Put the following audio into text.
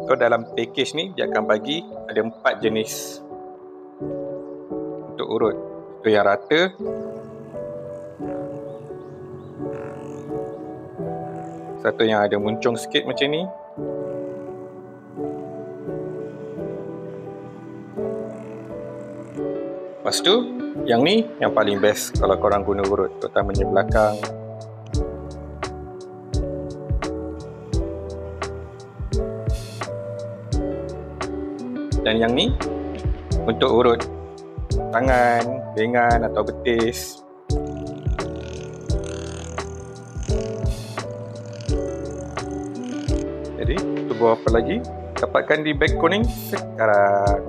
So dalam package ni dia akan bagi ada 4 jenis untuk urut. So yang rata, satu yang ada muncung sikit macam ni, lepas tu yang ni yang paling best kalau korang guna urut, terutamanya belakang. Dan yang ni untuk urut tangan, lengan atau betis. Jadi tunggu apa lagi? Dapatkan di beg kuning sekarang.